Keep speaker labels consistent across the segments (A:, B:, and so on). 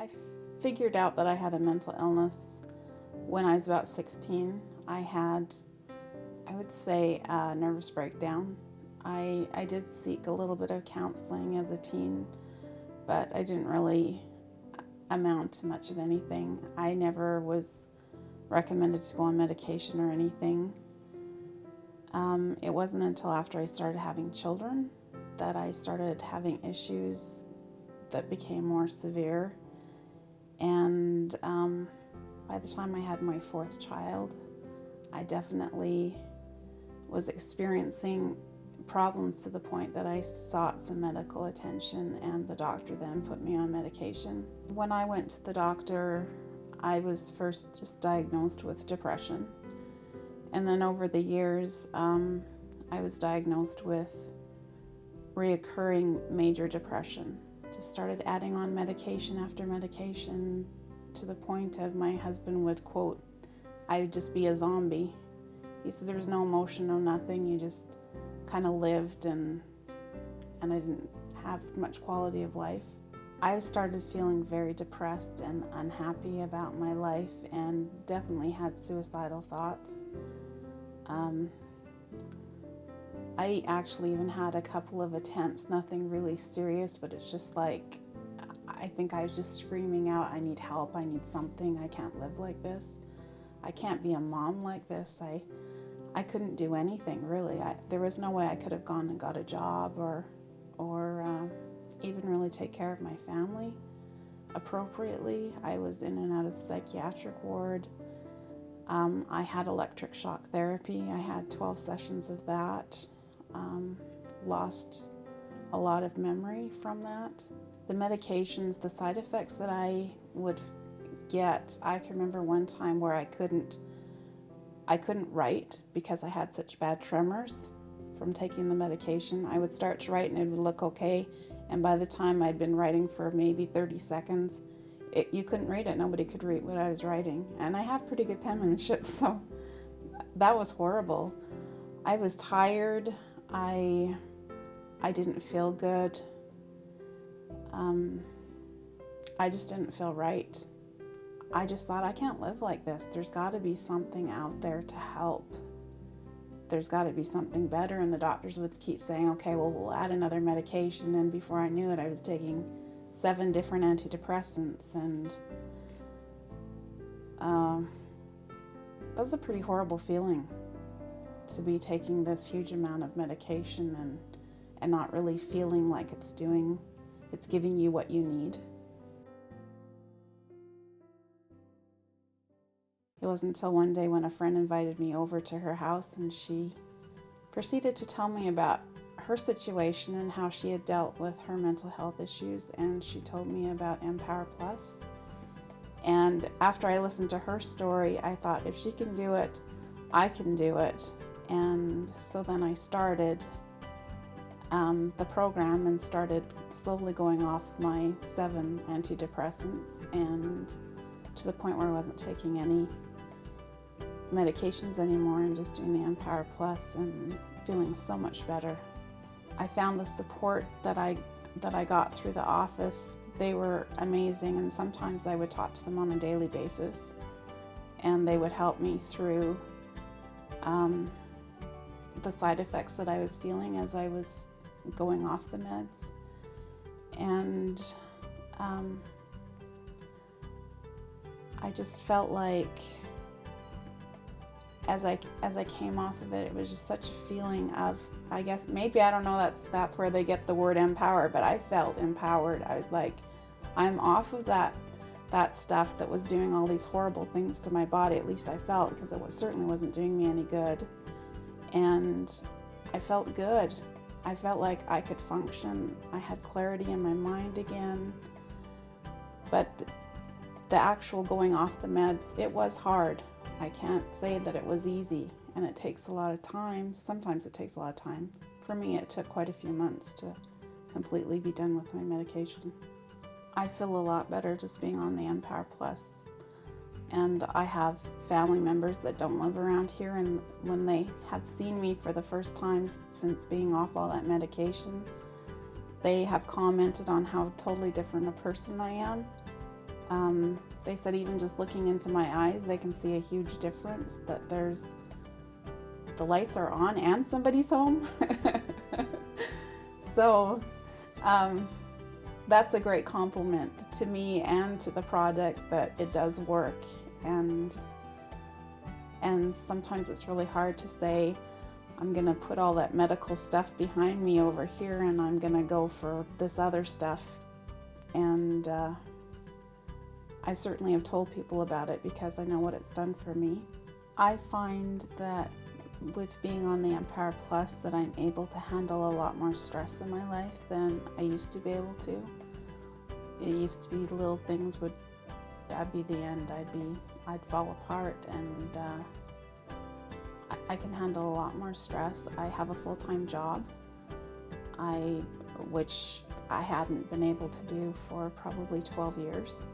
A: I figured out that I had a mental illness when I was about 16. I had, I would say, a nervous breakdown. I did seek a little bit of counseling as a teen, but I didn't really amount to much of anything. I never was recommended to go on medication or anything. It wasn't until after I started having children that I started having issues that became more severe. And by the time I had my fourth child, I definitely was experiencing problems to the point that I sought some medical attention, and the doctor then put me on medication. When I went to the doctor, I was first just diagnosed with depression. And then over the years, I was diagnosed with reoccurring major depression. Just started adding on medication after medication to the point of my husband would quote, "I would just be a zombie." He said there was no emotion, no nothing. You just kind of lived, and I didn't have much quality of life. I started feeling very depressed and unhappy about my life, and definitely had suicidal thoughts. I actually even had a couple of attempts, nothing really serious, but it's just like, I think I was just screaming out, I need help, I need something, I can't live like this. I can't be a mom like this. I couldn't do anything really. There was no way I could have gone and got a job or even really take care of my family appropriately. I was in and out of the psychiatric ward. I had electric shock therapy. I had 12 sessions of that. Lost a lot of memory from that. The medications, the side effects that I would get, I can remember one time where I couldn't write because I had such bad tremors from taking the medication. I would start to write and it would look okay, and by the time I'd been writing for maybe 30 seconds, you couldn't read it. Nobody could read what I was writing. And I have pretty good penmanship, so that was horrible. I was tired. I didn't feel good. I just didn't feel right. I just thought, I can't live like this. There's got to be something out there to help. There's got to be something better. And the doctors would keep saying, okay, well, we'll add another medication. And before I knew it, I was taking 7 different antidepressants. And that's a pretty horrible feeling, to be taking this huge amount of medication and not really feeling like it's giving you what you need. It wasn't until one day when a friend invited me over to her house, and she proceeded to tell me about her situation and how she had dealt with her mental health issues, and she told me about EMPowerplus. And after I listened to her story, I thought, if she can do it, I can do it. And so then I started the program and started slowly going off my 7 antidepressants, and to the point where I wasn't taking any medications anymore and just doing the EMPowerplus and feeling so much better. I found the support that I got through the office. They were amazing, and sometimes I would talk to them on a daily basis, and they would help me through the side effects that I was feeling as I was going off the meds. And I just felt like as I came off of it, it was just such a feeling of, I guess maybe, I don't know, that's where they get the word empower, but I felt empowered. I was like, I'm off of that stuff that was doing all these horrible things to my body. At least I felt, because it certainly wasn't doing me any good. And I felt good. I felt like I could function. I had clarity in my mind again. But the actual going off the meds, it was hard. I can't say that it was easy, and it takes a lot of time. Sometimes it takes a lot of time. For me, it took quite a few months to completely be done with my medication. I feel a lot better just being on the EMPowerplus. And I have family members that don't live around here, and when they have seen me for the first time since being off all that medication, they have commented on how totally different a person I am. They said even just looking into my eyes, they can see a huge difference, that the lights are on and somebody's home. So that's a great compliment to me and to the product, that it does work. And sometimes it's really hard to say, I'm going to put all that medical stuff behind me over here and I'm going to go for this other stuff. And I certainly have told people about it because I know what it's done for me. I find that with being on the EMPowerplus that I'm able to handle a lot more stress in my life than I used to be able to. It used to be little things that'd be the end. I'd fall apart, and I can handle a lot more stress. I have a full-time job, which I hadn't been able to do for probably 12 years.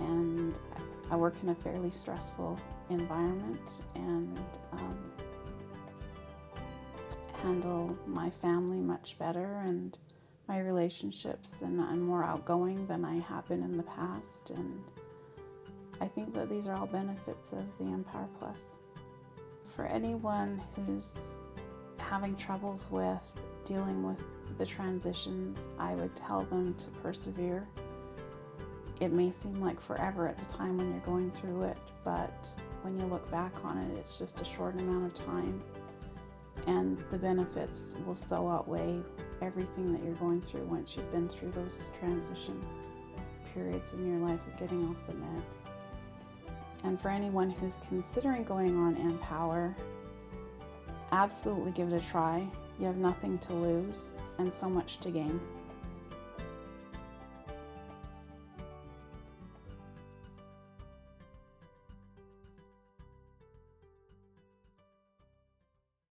A: And I work in a fairly stressful environment, and handle my family much better and my relationships, and I'm more outgoing than I have been in the past. And I think that these are all benefits of the EMPowerplus. For anyone who's having troubles with dealing with the transitions, I would tell them to persevere. It may seem like forever at the time when you're going through it, but when you look back on it, it's just a short amount of time, and the benefits will so outweigh everything that you're going through once you've been through those transition periods in your life of getting off the meds. And for anyone who's considering going on EMPower, absolutely give it a try. You have nothing to lose and so much to gain.